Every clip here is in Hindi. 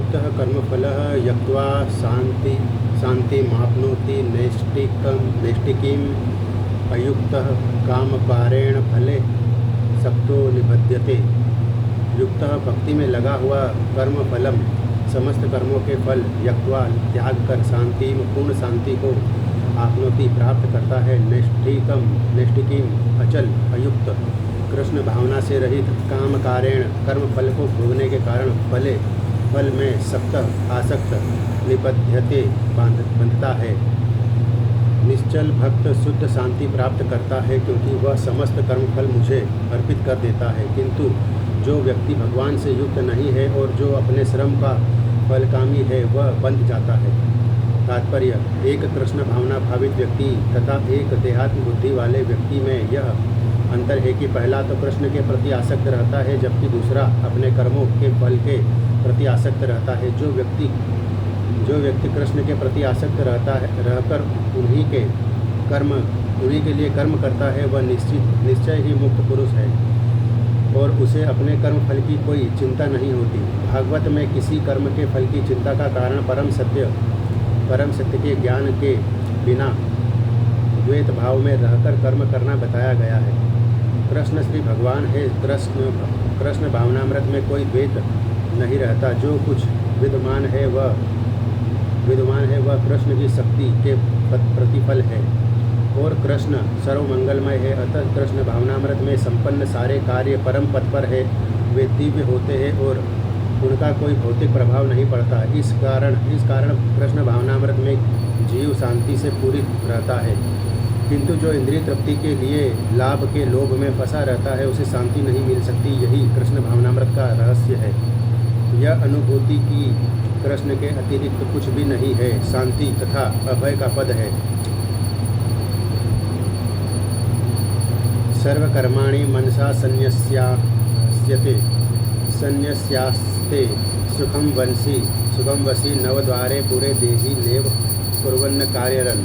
युक्तः कर्मफलः यक्त्वा शान्तिमाप्नोति नैष्टिकीम् अयुक्तः कामकारेण फले सक्तो निबध्यते। युक्तः भक्ति में लगा हुआ कर्म फलम समस्त कर्मों के फल यक्त्वा त्याग कर पूर्ण शांति को आपनोति प्राप्त करता है। नैष्टिकीम अचल अयुक्त कृष्ण भावना से रहित कामकारेण कर्म फल को भोगने के कारण फल में सक्त आसक्त निबध्यते बंधता है। निश्चल भक्त शुद्ध शांति प्राप्त करता है क्योंकि वह समस्त कर्मफल मुझे अर्पित कर देता है। किंतु जो व्यक्ति भगवान से युक्त नहीं है और जो अपने श्रम का फलकामी है वह बंध जाता है। तात्पर्य: एक कृष्ण भावना भावित व्यक्ति तथा एक देहात्म बुद्धि वाले व्यक्ति में यह अंतर है कि पहला तो कृष्ण के प्रति आसक्त रहता है जबकि दूसरा अपने कर्मों के फल के प्रति आसक्त रहता है। जो व्यक्ति कृष्ण के प्रति आसक्त रहकर उन्हीं के लिए कर्म करता है वह निश्चय ही मुक्त पुरुष है और उसे अपने कर्म फल की कोई चिंता नहीं होती। भागवत में किसी कर्म के फल की चिंता का कारण परम सत्य के ज्ञान के बिना द्वैत भाव में रहकर कर्म करना बताया गया है। कृष्ण श्री भगवान है। कृष्ण भावनामृत में कोई द्वैत नहीं रहता। जो कुछ विद्यमान है वह कृष्ण की शक्ति के प्रतिफल है और कृष्ण सर्वमंगलमय है। अतः कृष्ण भावनामृत में संपन्न सारे कार्य परम पद पर है। वे दिव्य होते हैं और उनका कोई भौतिक प्रभाव नहीं पड़ता। इस कारण कृष्ण भावनामृत में जीव शांति से पूरी रहता है। किंतु जो इंद्रिय तृप्ति के लिए लाभ के लोभ में फंसा रहता है उसे शांति नहीं मिल सकती। यही कृष्ण भावनामृत का रहस्य है। यह अनुभूति की कृष्ण के अतिरिक्त कुछ भी नहीं है। शांति तथा अभय का पद है। सर्वकर्माणि मनसा संन्यस्यास्ते सुखम वसी नवद्वारे पुरे देहि नेव कुर्वन्न कार्यन।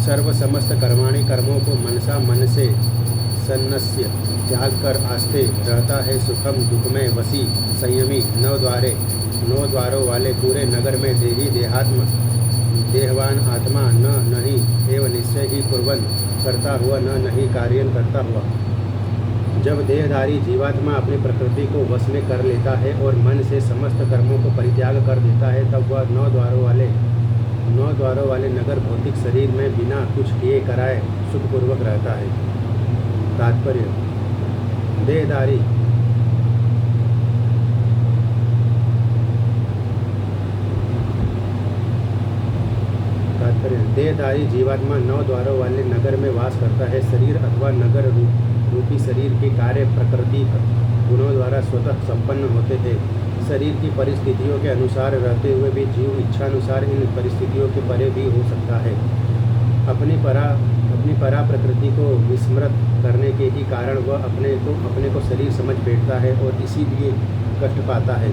सर्व समस्त कर्माणि कर्मों को मनसा मन से सन्नस्य त्याग कर आस्ते रहता है। सुखम दुख में वसी संयमी नौ द्वारों वाले पूरे नगर में देहवान आत्मा नहीं एवं निश्चय ही कुर्बन करता हुआ नहीं कार्यन करता हुआ। जब देहधारी जीवात्मा अपनी प्रकृति को वश में कर लेता है और मन से समस्त कर्मों को परित्याग कर देता है तब वह नौ द्वारों वाले नगर भौतिक शरीर में बिना कुछ किए कराए सुखपूर्वक रहता है। तात्पर्य: देहधारी जीवात्मा नौ द्वारों वाले नगर में वास करता है। शरीर अथवा नगर रूपी शरीर के कार्य प्रकृति गुणों द्वारा स्वतः संपन्न होते हैं। शरीर की परिस्थितियों के अनुसार रहते हुए भी जीव इच्छानुसार इन परिस्थितियों के परे भी हो सकता है। अपनी परा प्रकृति को विस्मृत करने के ही कारण वह अपने को शरीर समझ बैठता है और इसीलिए कष्ट पाता है।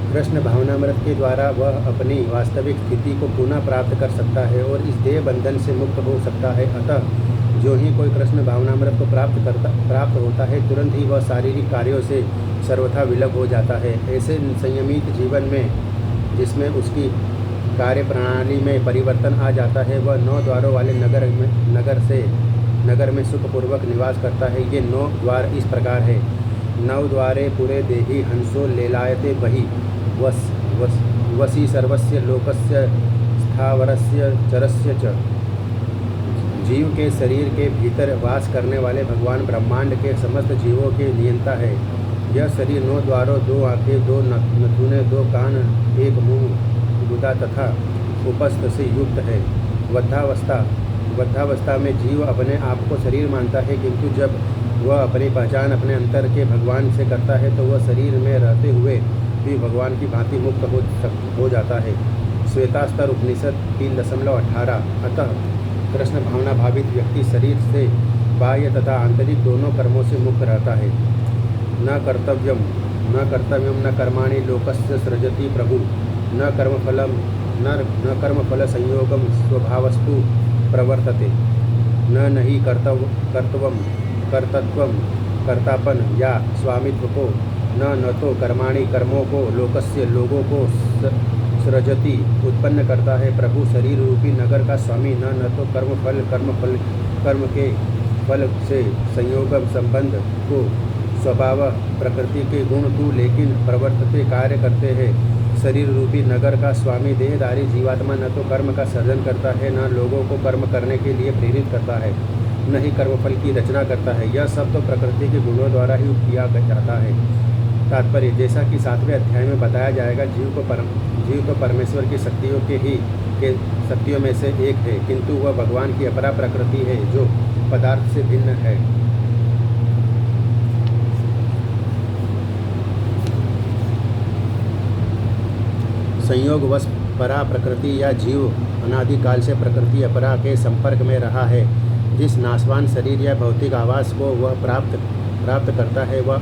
कृष्ण भावनामृत के द्वारा वह अपनी वास्तविक स्थिति को पुनः प्राप्त कर सकता है और इस देह बंधन से मुक्त हो सकता है। अतः जो ही कोई कृष्ण भावनामृत को प्राप्त होता है तुरंत ही वह शारीरिक कार्यों से सर्वथा विलग हो जाता है। ऐसे संयमित जीवन में जिसमें उसकी कार्य प्रणाली में परिवर्तन आ जाता है वह नौ द्वारों वाले नगर में सुखपूर्वक निवास करता है। ये नौ द्वार इस प्रकार है। नौ द्वारे पुरे देहि हंसो लेलायते बहि वसी सर्वस्य लोकस्य स्थावरस्य चरस्य च। जीव के शरीर के भीतर वास करने वाले भगवान ब्रह्मांड के समस्त जीवों के नियंता है। यह शरीर नौ द्वारों, दो आँखें, दो नथुने, दो कान, एक मुंह, गुदा तथा उपस्थ से युक्त है। वृद्धावस्था में जीव अपने आप को शरीर मानता है किंतु जब वह अपनी पहचान अपने अंतर के भगवान से करता है तो वह शरीर में रहते हुए भी भगवान की भांति मुक्त हो जाता है। श्वेतास्तर उपनिषद 3.18। अतः कृष्ण भावना भावित व्यक्ति शरीर से बाह्य तथा आंतरिक दोनों कर्मों से मुक्त रहता है। न कर्तव्यम न कर्माणि लोकस्य सृजति प्रभु न कर्मफल संयोगम स्वभावस्तु प्रवर्तते न ही कर्तत्वम कर्तापन या स्वामित्व को न तो कर्माणि कर्मों को लोगों को सृजति उत्पन्न करता है। प्रभु शरीर रूपी नगर का स्वामी न तो कर्म के फल से संयोगम संबंध को स्वभाव प्रकृति के गुण तू लेकिन प्रवर्तते कार्य करते हैं। शरीर रूपी नगर का स्वामी देहधारी जीवात्मा न तो कर्म का सर्जन करता है न लोगों को कर्म करने के लिए प्रेरित करता है न ही कर्मफल की रचना करता है। यह सब तो प्रकृति के गुणों द्वारा ही किया जाता है। तात्पर्य, जैसा कि 7वें अध्याय में बताया जाएगा, जीव को परमेश्वर की शक्तियों में से एक है, किंतु वह भगवान की अपरा प्रकृति है जो पदार्थ से भिन्न है। संयोगवश परा प्रकृति या जीव अनादिकाल से प्रकृति अपरा के संपर्क में रहा है। जिस नाशवान शरीर या भौतिक आवास को वह प्राप्त करता है वह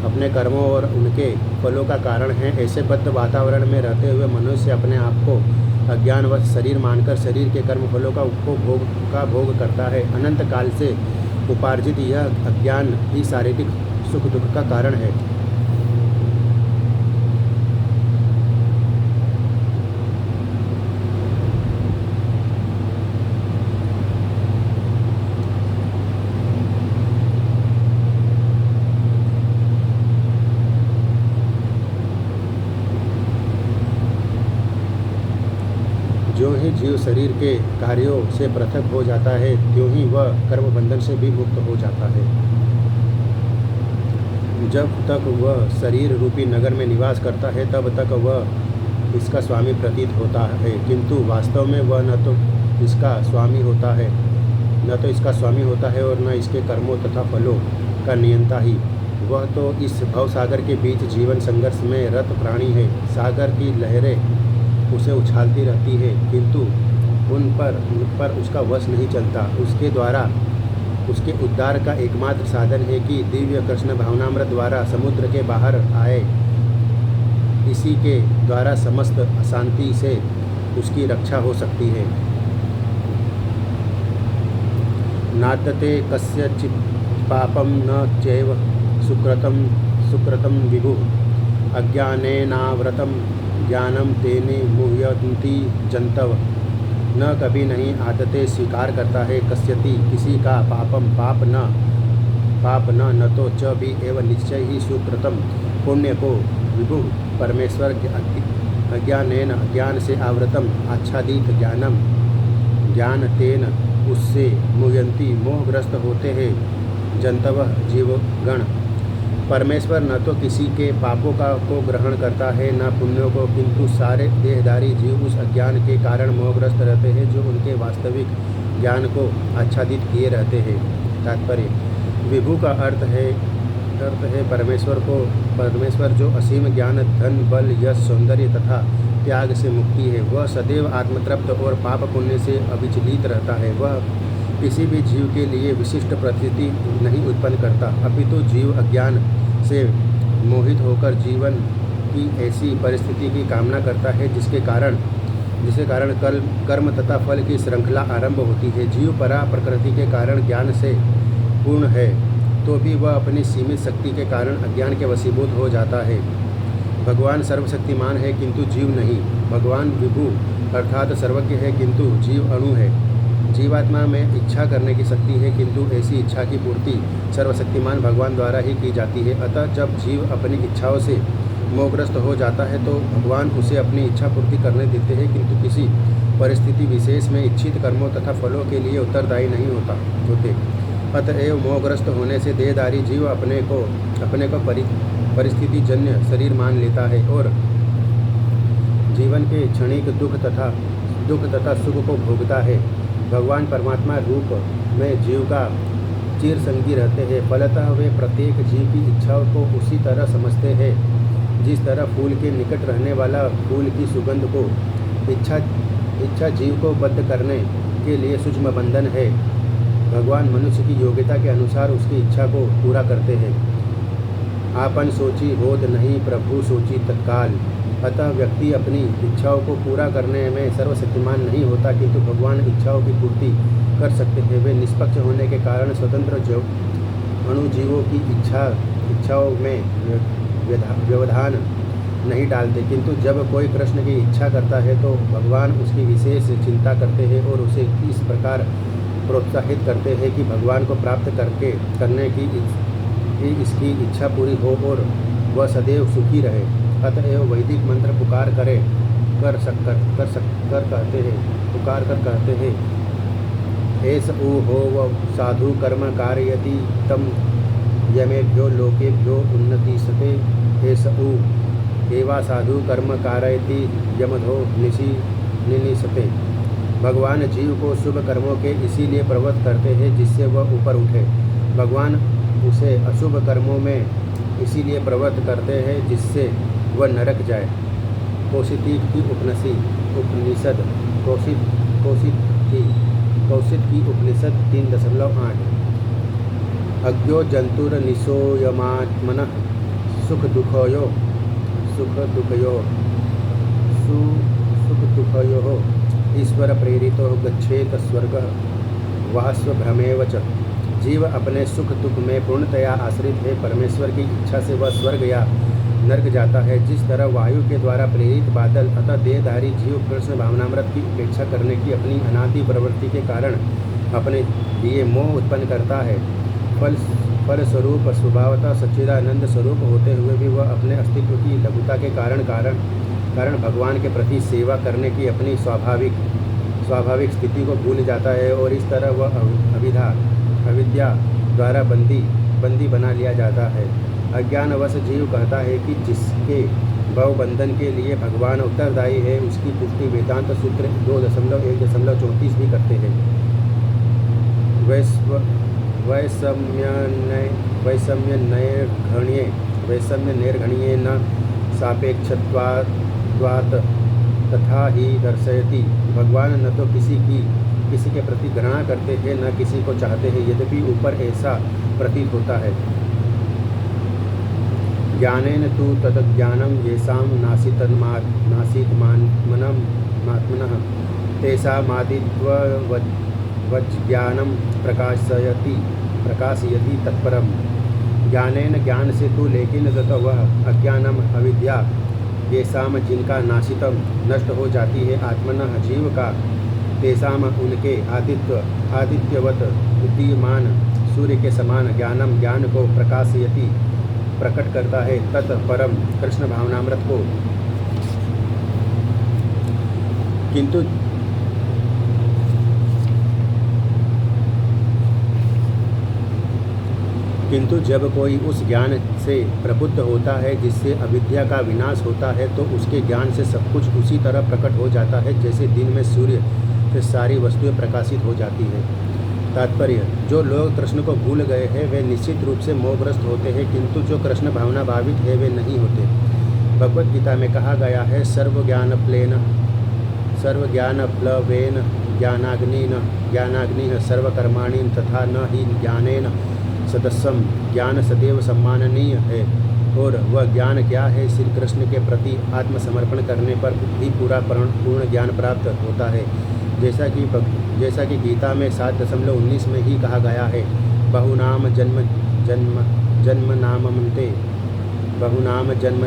अपने कर्मों और उनके फलों का कारण है। ऐसे बद्ध वातावरण में रहते हुए मनुष्य अपने आप को अज्ञानवश शरीर मानकर शरीर के कर्म फलों का भोग करता है। अनंत काल से उपार्जित यह अज्ञान ही शारीरिक सुख दुख का कारण है। जो ही जीव शरीर के कार्यों से पृथक हो जाता है त्यों ही वह कर्म बंधन से भी मुक्त हो जाता है। जब तक वह शरीर रूपी नगर में निवास करता है तब तक वह इसका स्वामी प्रतीत होता है, किंतु वास्तव में वह न तो इसका स्वामी होता है और न इसके कर्मों तथा फलों का नियंता ही। वह तो इस भवसागर के बीच जीवन संघर्ष में रत प्राणी है। सागर की लहरें उसे उछालती रहती है, किंतु उन पर उसका वश नहीं चलता। उसके द्वारा उसके उद्धार का एकमात्र साधन है कि दिव्य कृष्ण भावनामृत द्वारा समुद्र के बाहर आए। इसी के द्वारा समस्त अशांति से उसकी रक्षा हो सकती है। नादते कस्यचित् पापं न चैव सुकृतं विभु अज्ञानेनावृतं ज्ञानम तेने मुह्यन्ति जंतव। न कभी नहीं आदतें स्वीकार करता है कस्यति किसी का पाप न तो च भी एवं निश्चय ही सुकृतम पुण्य को विभु परमेश्वर अज्ञान से आवृतम आच्छादित ज्ञान तेन उससे मुह्यन्ति मोहग्रस्त होते हैं जंतव जीवगण। परमेश्वर न तो किसी के पापों को ग्रहण करता है न पुण्यों को, किंतु सारे देहधारी जीव उस अज्ञान के कारण मोहग्रस्त रहते हैं जो उनके वास्तविक ज्ञान को आच्छादित किए रहते हैं। तात्पर्य, विभु का अर्थ है परमेश्वर जो असीम ज्ञान धन बल यश सौंदर्य तथा त्याग से मुक्ति है। वह सदैव आत्मतृप्त और पाप पुण्य से अविचलित रहता है। वह किसी भी जीव के लिए विशिष्ट परिस्थिति नहीं उत्पन्न करता, अपितु जीव अज्ञान से मोहित होकर जीवन की ऐसी परिस्थिति की कामना करता है जिसके कारण कर्म तथा फल की श्रृंखला आरंभ होती है। जीव परा प्रकृति के कारण ज्ञान से पूर्ण है तो भी वह अपनी सीमित शक्ति के कारण अज्ञान के वशीभूत हो जाता है। भगवान सर्वशक्तिमान है किंतु जीव नहीं। भगवान विभु अर्थात सर्वज्ञ है किंतु जीव अणु है। जीवात्मा में इच्छा करने की शक्ति है किंतु ऐसी इच्छा की पूर्ति सर्वशक्तिमान भगवान द्वारा ही की जाती है। अतः जब जीव अपनी इच्छाओं से मोहग्रस्त हो जाता है तो भगवान उसे अपनी इच्छा पूर्ति करने देते हैं, किंतु किसी परिस्थिति विशेष में इच्छित कर्मों तथा फलों के लिए उत्तरदायी नहीं होते। अतएव मोहग्रस्त होने से देहधारी जीव अपने को परिस्थिति जन्य शरीर मान लेता है और जीवन के क्षणिक दुख तथा सुख को भोगता है। भगवान परमात्मा रूप में जीव का चिरसंगी रहते हैं। फलतः वे प्रत्येक जीव की इच्छाओं को उसी तरह समझते हैं जिस तरह फूल के निकट रहने वाला फूल की सुगंध को इच्छा जीव को बद्ध करने के लिए सूक्ष्म बंधन है। भगवान मनुष्य की योग्यता के अनुसार उसकी इच्छा को पूरा करते हैं। आपन सोची होत नहीं, प्रभु सोची तत्काल। अतः व्यक्ति अपनी इच्छाओं को पूरा करने में सर्वशक्तिमान नहीं होता, किंतु भगवान इच्छाओं की पूर्ति कर सकते हैं। वे निष्पक्ष होने के कारण स्वतंत्र अणुजीवों की इच्छाओं में व्यवधान नहीं डालते, किंतु जब कोई कृष्ण की इच्छा करता है तो भगवान उसकी विशेष चिंता करते हैं और उसे इस प्रकार प्रोत्साहित करते हैं कि भगवान को प्राप्त करने की इसकी इच्छा पूरी हो और वह सदैव सुखी रहे। अतएव वैदिक मंत्र पुकार कर कहते हैं, एस ऊ हो व साधु कर्म कारयति तम यमेभ्यो लोकेभ्यो उन्नतिसते। एस ऊ एवा साधु कर्म कारयति यमधो निनिसते। भगवान जीव को शुभ कर्मों के इसीलिए प्रवृत्त करते हैं जिससे वह ऊपर उठे। भगवान उसे अशुभ कर्मों में इसीलिए प्रवृत्त करते हैं जिससे वह नरक जाए। कौशिक की उपनिषद कौशिक की उपनिषद 3.8। अज्ञो जंतुर्निशोयमात्मनः सुख दुःखयो ईश्वर प्रेरितो गच्छेत स्वर्गः वास्व भ्रमेव च। जीव अपने सुख दुख में पूर्णतया आश्रित है। परमेश्वर की इच्छा से वह स्वर्ग या नर्क जाता है। जिस तरह वायु के द्वारा प्रेरित बादल अतः देहधारी जीव कृष्ण भावनामृत की उपेक्षा करने की अपनी अनादि प्रवृत्ति के कारण अपने लिए मोह उत्पन्न करता है। फलस्वरूप स्वभावतः सच्चिदानंद स्वरूप होते हुए भी वह अपने अस्तित्व की लघुता के कारण भगवान के प्रति सेवा करने की अपनी स्वाभाविक स्थिति को भूल जाता है और इस तरह वह अविद्या द्वारा बंदी बना लिया जाता है। अज्ञानवश जीव कहता है कि जिसके भवबंधन के लिए भगवान उत्तरदायी है उसकी पुष्टि वेदांत सूत्र 2.1.34 भी करते हैं। वैषम्य नैर्घण्ये न सापेक्षत्वात् तथा ही दर्शयति। भगवान न तो किसी के प्रति घृणा करते हैं न किसी को चाहते हैं, यद्यपि ऊपर ऐसा प्रतीत होता है। ज्ञानेन तु तद्ज्ञानं येषां नासीत्मात्मनः तेषामादित्ववज्ज्ञानं प्रकाशयति तत्परम्। ज्ञानेन ज्ञान से तू लेकिन तथा वह अज्ञानम अविद्या येषाम जिनका नाशितम नष्ट हो जाती है आत्मनः जीव का तेषाम उनके आदित्यवत उदीयमान सूर्य के समान ज्ञानम ज्ञान को प्रकाशयति प्रकट करता है तत्परम कृष्ण भावनामृत को। किंतु जब कोई उस ज्ञान से प्रबुद्ध होता है जिससे अविद्या का विनाश होता है तो उसके ज्ञान से सब कुछ उसी तरह प्रकट हो जाता है जैसे दिन में सूर्य से सारी वस्तुएं प्रकाशित हो जाती हैं। तात्पर्य, जो लोग कृष्ण को भूल गए हैं वे निश्चित रूप से मोहग्रस्त होते हैं, किंतु जो कृष्ण भावना भावित है वे नहीं होते। भगवद गीता में कहा गया है, सर्वज्ञानप्लवेन ज्ञानाग्निः सर्वकर्माणि तथा न ही ज्ञानेन सदस्यम। ज्ञान सदैव सम्माननीय है और वह ज्ञान क्या है? श्री कृष्ण के प्रति आत्मसमर्पण करने पर ही पूर्ण ज्ञान प्राप्त होता है। जैसा कि गीता में 7.19 में ही कहा गया है, बहुनाम जन्म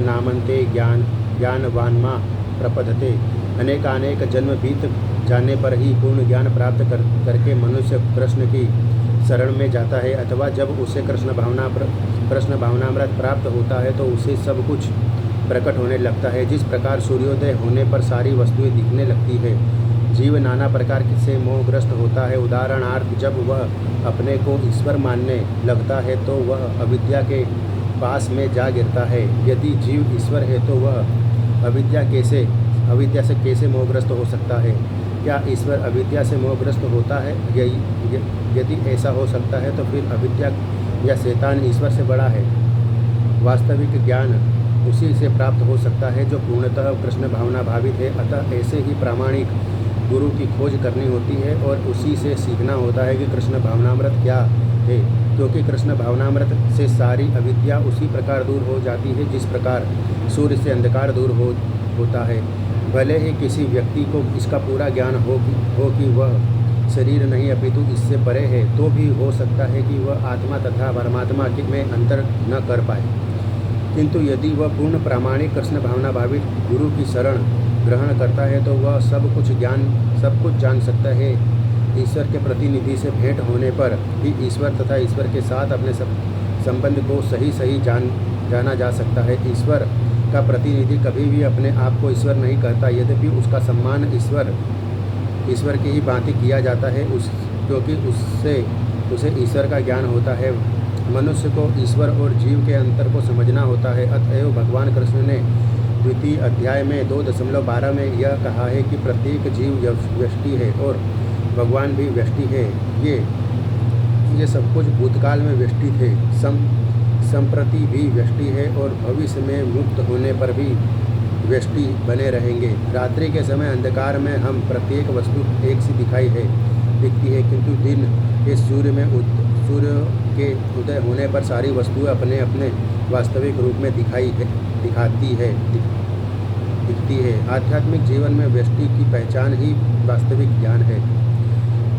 नामन्ते ज्ञानवान्मा प्रपद्यते। अनेकानेक जन्म बीत जाने पर ही पूर्ण ज्ञान प्राप्त करके मनुष्य कृष्ण की शरण में जाता है, अथवा जब उसे कृष्ण भावनामृत प्राप्त होता है तो उसे सब कुछ प्रकट होने लगता है। जिस प्रकार सूर्योदय होने पर सारी वस्तुएं दिखने लगती है, जीव नाना प्रकार से मोहग्रस्त होता है। उदाहरणार्थ, जब वह अपने को ईश्वर मानने लगता है तो वह अविद्या के पास में जा गिरता है। यदि जीव ईश्वर है तो वह अविद्या से कैसे मोहग्रस्त हो सकता है? क्या ईश्वर अविद्या से मोहग्रस्त होता है? यदि ऐसा हो सकता है तो फिर अविद्या या शैतान ईश्वर से बड़ा है। वास्तविक ज्ञान उसी से प्राप्त हो सकता है जो पूर्णतः कृष्ण भावना भावित है। अतः ऐसे ही प्रामाणिक गुरु की खोज करनी होती है और उसी से सीखना होता है कि कृष्ण भावनामृत क्या है, क्योंकि कृष्ण भावनामृत से सारी अविद्या उसी प्रकार दूर हो जाती है जिस प्रकार सूर्य से अंधकार दूर होता है। भले ही किसी व्यक्ति को इसका पूरा ज्ञान हो कि वह शरीर नहीं अपितु इससे परे है, तो भी हो सकता है कि वह आत्मा तथा परमात्मा में अंतर न कर पाए। किंतु यदि वह पूर्ण प्रामाणिक कृष्ण भावना भावित गुरु की शरण ग्रहण करता है तो वह सब कुछ जान सकता है। ईश्वर के प्रतिनिधि से भेंट होने पर ही ईश्वर तथा ईश्वर के साथ अपने संबंध को सही जाना जा सकता है। ईश्वर का प्रतिनिधि कभी भी अपने आप को ईश्वर नहीं कहता, यद्यपि उसका सम्मान ईश्वर की ही भांति किया जाता है, क्योंकि उसे ईश्वर का ज्ञान होता है। मनुष्य को ईश्वर और जीव के अंतर को समझना होता है। अतएव भगवान कृष्ण ने द्वितीय अध्याय में 2.12 में यह कहा है कि प्रत्येक जीव व्यष्टि है और भगवान भी व्यष्टि है। ये सब कुछ भूतकाल में व्यष्टि थे, संप्रति भी व्यष्टि है और भविष्य में मुक्त होने पर भी व्यष्टि बने रहेंगे। रात्रि के समय अंधकार में हम प्रत्येक वस्तु एक सी दिखती है, किंतु दिन के सूर्य के उदय होने पर सारी वस्तुएं अपने अपने वास्तविक रूप में दिखती है। आध्यात्मिक जीवन में व्यष्टि की पहचान ही वास्तविक ज्ञान है।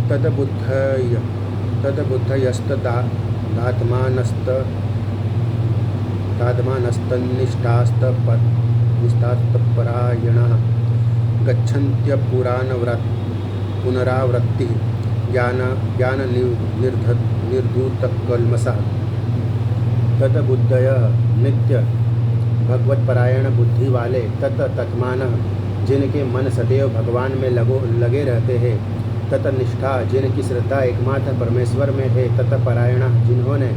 तद्बुद्धयस्तदात्मानस्तनिष्ठास्तपरायणाः गच्छन्त्य पुनरावृत्ति ज्ञान निर्धूतकल्मषः। तद्बुद्धयः नित्य भगवत्परायण बुद्धि वाले तत्मानः जिनके मन सदैव भगवान में लगे रहते हैं। तत्निष्ठा जिनकी श्रद्धा एकमात्र परमेश्वर में है। तत्परायण जिन्होंने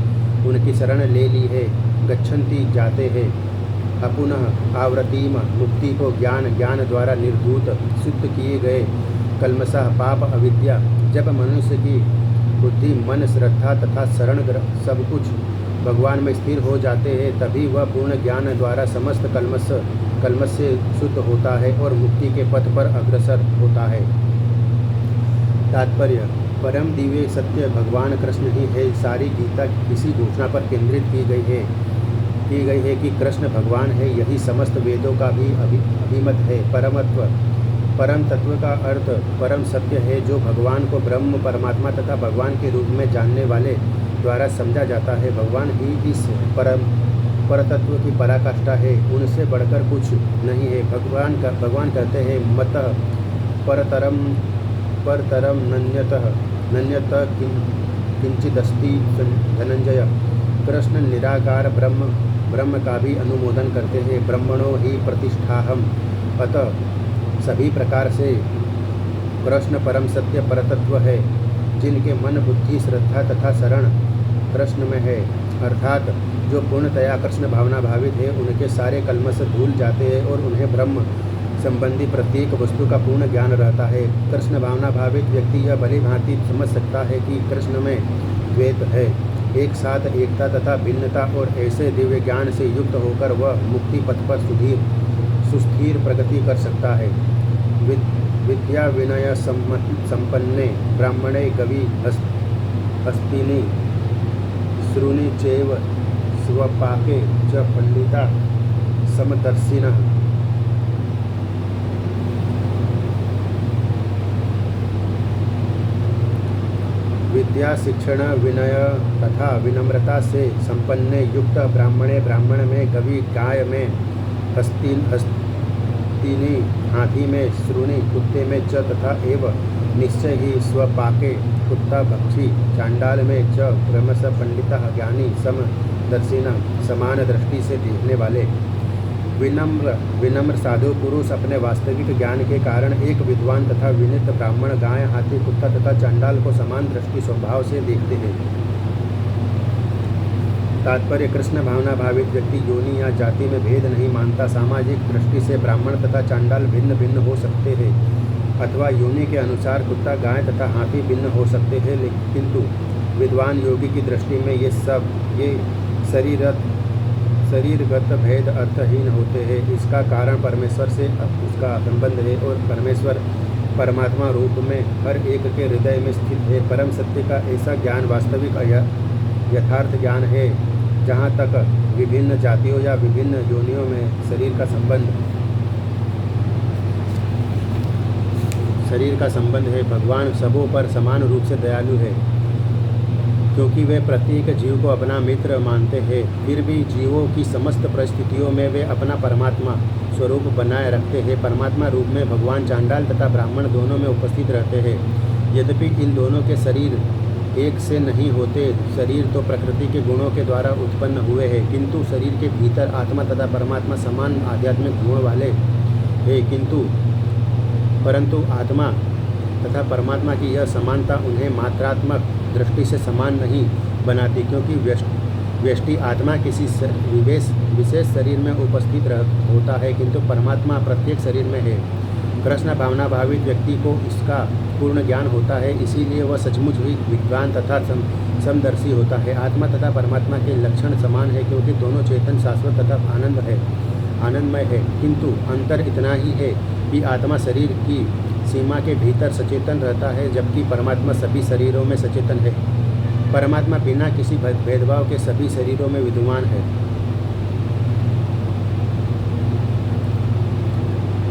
उनकी शरण ले ली है। गच्छन्ति जाते हैं। अपुनः आवृत्तिम मुक्ति को ज्ञान द्वारा निर्धूत शुद्ध किए गए कल्मषः पाप अविद्या। जब मनुष्य की बुद्धि मन श्रद्धा तथा शरण सब कुछ भगवान में स्थिर हो जाते हैं, तभी वह पूर्ण ज्ञान द्वारा समस्त कल्मष से शुद्ध होता है और मुक्ति के पथ पर अग्रसर होता है। तात्पर्य: परम दिव्य सत्य भगवान कृष्ण ही है। सारी गीता इसी घोषणा पर केंद्रित की गई है कि कृष्ण भगवान है। यही समस्त वेदों का भी अभिमत है। परम तत्व का अर्थ परम सत्य है, जो भगवान को ब्रह्म परमात्मा तथा भगवान के रूप में जानने वाले द्वारा समझा जाता है। भगवान ही इस परतत्व की पराकाष्ठा है, उनसे बढ़कर कुछ नहीं है। भगवान कहते हैं मतः परतरम नन्यतः किंचिदस्ति धनंजय। कृष्ण निराकार ब्रह्म का भी अनुमोदन करते हैं। ब्रह्मणो ही प्रतिष्ठाहम। अतः सभी प्रकार से कृष्ण परम सत्य परतत्व है। जिनके मन बुद्धि श्रद्धा तथा शरण कृष्ण में है, अर्थात जो पूर्णतया कृष्ण भावना भावित है, उनके सारे कल्मष धुल जाते हैं और उन्हें ब्रह्म संबंधी प्रत्येक वस्तु का पूर्ण ज्ञान रहता है। कृष्ण भावना भावित व्यक्ति यह भली भांति समझ सकता है कि कृष्ण में द्वैत है, एक साथ एकता तथा भिन्नता, और ऐसे दिव्य ज्ञान से युक्त होकर वह मुक्ति पथ पर सुस्थिर प्रगति कर सकता है। विद्या विनय संपन्ने ब्राह्मणे कवि हस्तिनि श्रुनि चैव स्वपाके च पंडिता समदर्शिनः। विद्या शिक्षण विनय तथा विनम्रता से संपन्ने युक्त ब्राह्मण में कवि, गाय में हस्तिनी, हाथी में श्रुनि, कुत्ते में च तथा एव निश्चय ही स्वपाके कुत्ता भक्षी, चांडाल में च क्रमशः पंडितः ज्ञानी, समदर्शिनः समान दृष्टि से देखने वाले। विनम्र साधु पुरुष अपने वास्तविक ज्ञान के कारण एक विद्वान तथा विनीत ब्राह्मण, गाय, हाथी, कुत्ता तथा चांडाल को समान दृष्टि स्वभाव से देखते हैं। तात्पर्य: कृष्ण भावना भावित व्यक्ति योनि या जाति में भेद नहीं मानता। सामाजिक दृष्टि से ब्राह्मण तथा चांडाल भिन्न भिन्न हो सकते हैं, अथवा योनि के अनुसार कुत्ता, गाय तथा हाथी भिन्न हो सकते हैं, किंतु विद्वान योगी की दृष्टि में ये शरीरगत भेद अर्थहीन होते हैं। इसका कारण परमेश्वर से उसका संबंध है और परमेश्वर परमात्मा रूप में हर एक के हृदय में स्थित है। परम सत्य का ऐसा ज्ञान वास्तविक यथार्थ ज्ञान है जहाँ तक विभिन्न जातियों या विभिन्न योनियों में शरीर का संबंध है। भगवान सबों पर समान रूप से दयालु है, क्योंकि वे प्रत्येक जीव को अपना मित्र मानते हैं। फिर भी जीवों की समस्त परिस्थितियों में वे अपना परमात्मा स्वरूप बनाए रखते हैं। परमात्मा रूप में भगवान चांडाल तथा ब्राह्मण दोनों में उपस्थित रहते हैं। यद्यपि इन दोनों के शरीर एक से नहीं होते, शरीर तो प्रकृति के गुणों के द्वारा उत्पन्न हुए हैं, किंतु शरीर के भीतर आत्मा तथा परमात्मा समान आध्यात्मिक गुण वाले हैं। परंतु आत्मा तथा परमात्मा की यह समानता उन्हें मात्रात्मक दृष्टि से समान नहीं बनाती, क्योंकि व्यष्टि आत्मा किसी विशेष शरीर में उपस्थित होता है, किंतु परमात्मा प्रत्येक शरीर में है। कृष्ण भावना भावित व्यक्ति को इसका पूर्ण ज्ञान होता है, इसीलिए वह सचमुच ही विद्वान तथा समदर्शी होता है। आत्मा तथा परमात्मा के लक्षण समान है, क्योंकि दोनों चेतन, शाश्वत तथा आनंदमय है, किंतु अंतर इतना ही है कि आत्मा शरीर की सीमा के भीतर सचेतन रहता है, जबकि परमात्मा सभी शरीरों में सचेतन है। परमात्मा बिना किसी भेदभाव के सभी शरीरों में विद्यमान है।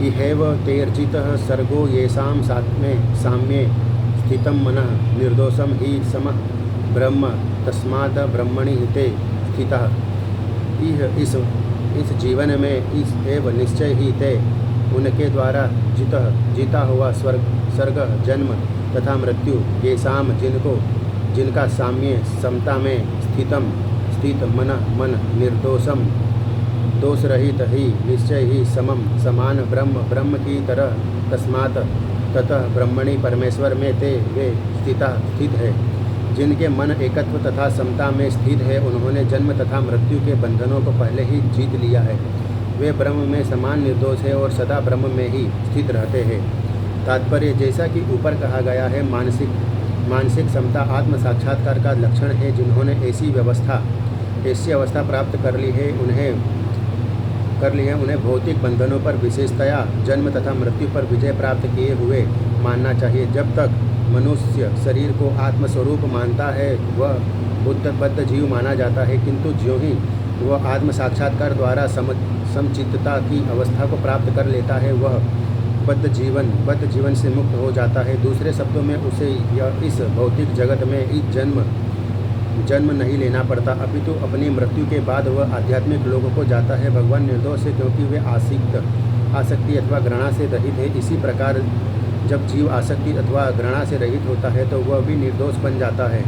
इहैव तेर्जितः सर्गो येषां साम्ये स्थितं मनः निर्दोषं हि समः ब्रह्म तस्मात् ब्रह्मणि हिते स्थितः। इस जीवन में इस एव निश्चय ही ते उनके द्वारा जीता हुआ स्वर्ग जन्म तथा मृत्यु येषाम जिनका साम्य समता में स्थित मन निर्दोषम दोष रहित ही निश्चय ही समान ब्रह्म की तरह तस्मात् ततः ब्रह्मणि परमेश्वर में ते वे स्थित है। जिनके मन एकत्व तथा समता में स्थित है, उन्होंने जन्म तथा मृत्यु के बंधनों को पहले ही जीत लिया है। वे ब्रह्म में समान निर्दोष है और सदा ब्रह्म में ही स्थित रहते हैं। तात्पर्य, जैसा कि ऊपर कहा गया है, मानसिक समता आत्म साक्षात्कार का लक्षण है। जिन्होंने ऐसी अवस्था प्राप्त कर ली है, उन्हें भौतिक बंधनों पर विशेषतया जन्म तथा मृत्यु पर विजय प्राप्त किए हुए मानना चाहिए। जब तक मनुष्य शरीर को आत्मस्वरूप मानता है, वह बुद्ध जीव माना जाता है, किंतु ज्यों ही वह आत्म साक्षात्कार द्वारा समचित्तता की अवस्था को प्राप्त कर लेता है, वह बद्ध जीवन से मुक्त हो जाता है। दूसरे शब्दों में उसे इस भौतिक जगत में इस जन्म नहीं लेना पड़ता, अपितु अपनी मृत्यु के बाद वह आध्यात्मिक लोगों को जाता है। भगवान निर्दोष है, क्योंकि वे आसक्ति अथवा घृणा से रहित है। इसी प्रकार जब जीव आसक्ति अथवा घृणा से रहित होता है, तो वह भी निर्दोष बन जाता है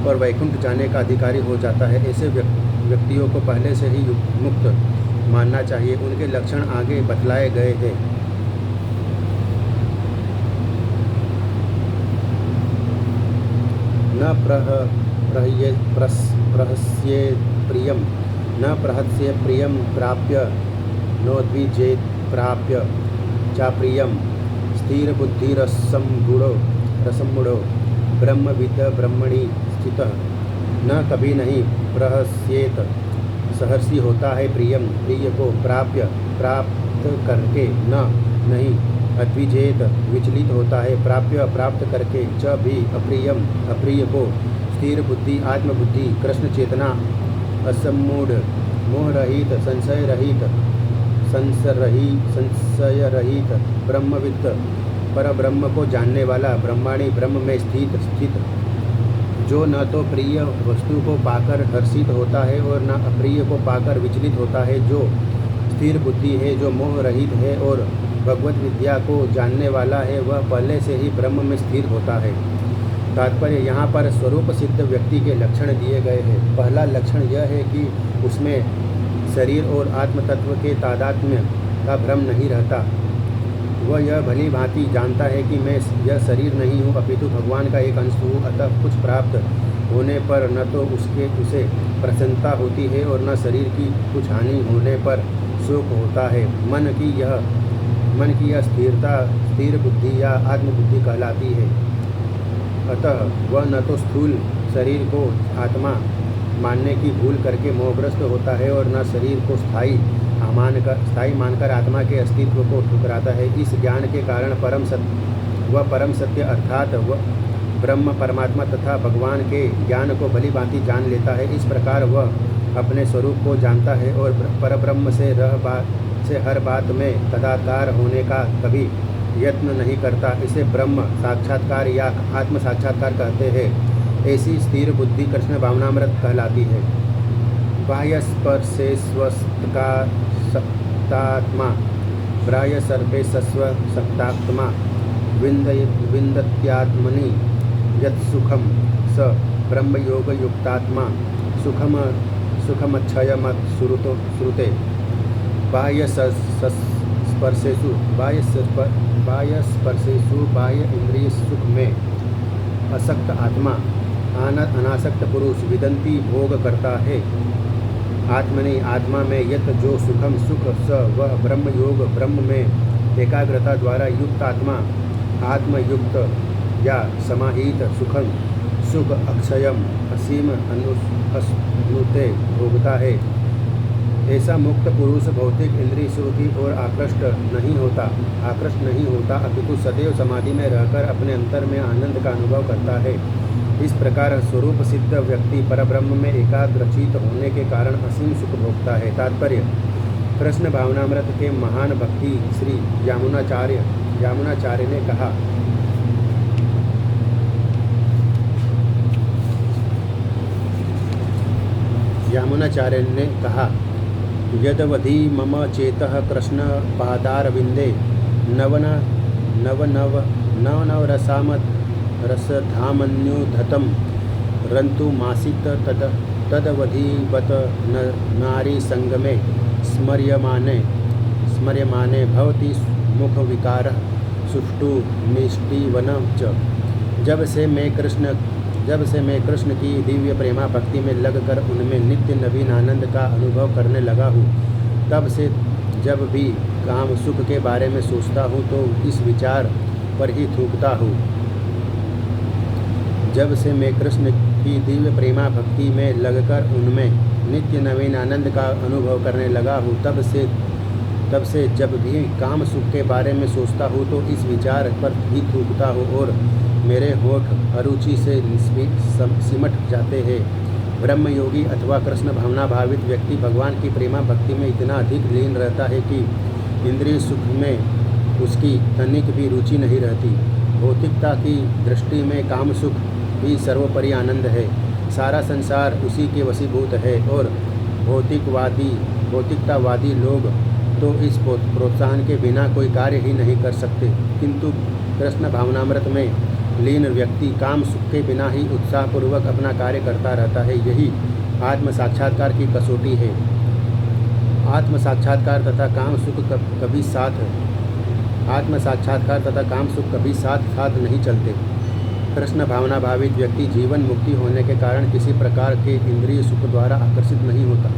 और वैकुंठ जाने का अधिकारी हो जाता है। ऐसे व्यक्तियों को पहले से ही मुक्त मानना चाहिए। उनके लक्षण आगे बतलाए गए हैं। न प्रहस्य प्रियं प्राप्य नोद्विजेत प्राप्य चाप्रियं स्थिरबुद्धिरसम्मूढ़ो ब्रह्मविद् ब्रह्मणि स्थितः। न कभी नहीं प्रहस्येत सहर्षि होता है प्रिय को प्राप्त करके, नहीं अद्विजेत विचलित होता है प्राप्त करके, च भी अप्रिय को स्थिर बुद्धि आत्मबुद्धि कृष्ण चेतना असम्मूढ़ मोह रहित संशय रहित ब्रह्मविद् पर ब्रह्म को जानने वाला ब्रह्माणी ब्रह्म में स्थित, जो न तो प्रिय वस्तु को पाकर हर्षित होता है और न अप्रिय को पाकर विचलित होता है, जो स्थिर बुद्धि है, जो मोह रहित है और भगवत विद्या को जानने वाला है, वह पहले से ही ब्रह्म में स्थिर होता है। तात्पर्य, यहाँ पर स्वरूप सिद्ध व्यक्ति के लक्षण दिए गए हैं। पहला लक्षण यह है कि उसमें शरीर और आत्म तत्व के तादात्म्य का भ्रम नहीं रहता। वह यह भली भांति जानता है कि मैं यह शरीर नहीं हूँ, अपितु भगवान का एक अंश हूँ। अतः कुछ प्राप्त होने पर न तो उसे प्रसन्नता होती है और न शरीर की कुछ हानि होने पर शोक होता है। मन की यह स्थिर बुद्धि या आत्मबुद्धि कहलाती है। अतः वह न तो स्थूल शरीर को आत्मा मानने की भूल करके मोहग्रस्त होता है और न शरीर को स्थायी मानकर आत्मा के अस्तित्व को ठुकराता है। इस ज्ञान के कारण वह परम सत्य अर्थात वह ब्रह्म परमात्मा तथा भगवान के ज्ञान को भली भांति जान लेता है। इस प्रकार वह अपने स्वरूप को जानता है और परब्रह्म से हर बात में तदाकार होने का कभी यत्न नहीं करता। इसे ब्रह्म साक्षात्कार या आत्म साक्षात्कार कहते हैं। ऐसी स्थिर बुद्धि कृष्ण भावनामृत कहलाती है। बाह्य स्पर्शे स्वस्का सक्तात्मा बाह्य सर्पे सस्व सक्तात्मा विन्दत्यात्मनि यत् सुखम स ब्रह्मयोग युक्तात्मा सुखमक्षयमश्रुते बाह्य स्पर्शेषु बाह्य इंद्रिय सुख में असक्त आत्मा अनासक्त पुरुष विदंती भोग करता है। आत्मनि आत्मा में यत जो सुखम सुख स वह ब्रह्म योग ब्रह्म में एकाग्रता द्वारा युक्त आत्मा आत्मयुक्त या समाहित सुखम सुख अक्षयम असीम अनुते भोगता है। ऐसा मुक्त पुरुष भौतिक इंद्रिय सुख की ओर आकृष्ट नहीं होता अपितु सदैव समाधि में रहकर अपने अंतर में आनंद का अनुभव करता है। इस प्रकार स्वरूप सिद्ध व्यक्ति परब्रह्म में एकाग्रचित होने के कारण असीम सुख भोगता है। तात्पर्य कृष्ण भावनामृत के महान भक्ति श्री यामुनाचार्य ने कहा, यदवधि मम चेतः कृष्ण पादारविंदे नव रसधामन्युधतं रन्तुमासीत तदवधिवत नारी संगमे स्मर्यमाने भवति मुख विकार सुष्टु मिष्टिवनं च। जब से मैं कृष्ण की दिव्य प्रेमा भक्ति में लगकर उनमें नित्य नवीन आनंद का अनुभव करने लगा हूँ, तब से जब भी काम सुख के बारे में सोचता हूँ तो इस विचार पर ही थूकता हूँ। जब से मैं कृष्ण की दिव्य प्रेमा भक्ति में लगकर उनमें नित्य नवीन आनंद का अनुभव करने लगा हूँ, तब से जब भी काम सुख के बारे में सोचता हूँ तो इस विचार पर ही थूकता हूँ और मेरे होठ अरुचि से सिमट जाते हैं। ब्रह्मयोगी अथवा कृष्ण भावना भावित व्यक्ति भगवान की प्रेमा भक्ति में इतना अधिक लीन रहता है कि इंद्रिय सुख में उसकी तनिक भी रुचि नहीं रहती। भौतिकता की दृष्टि में काम सुख ही सर्वोपरि आनंद है। सारा संसार उसी के वशीभूत है और भौतिकतावादी लोग तो इस प्रोत्साहन के बिना कोई कार्य ही नहीं कर सकते, किंतु कृष्ण भावनामृत में लीन व्यक्ति काम सुख के बिना ही उत्साहपूर्वक अपना कार्य करता रहता है। यही आत्म साक्षात्कार की कसौटी है। आत्म साक्षात्कार तथा काम सुख कभी साथ नहीं चलते। कृष्ण भावना भावित व्यक्ति जीवन मुक्ति होने के कारण किसी प्रकार के इंद्रिय सुख द्वारा आकर्षित नहीं होता।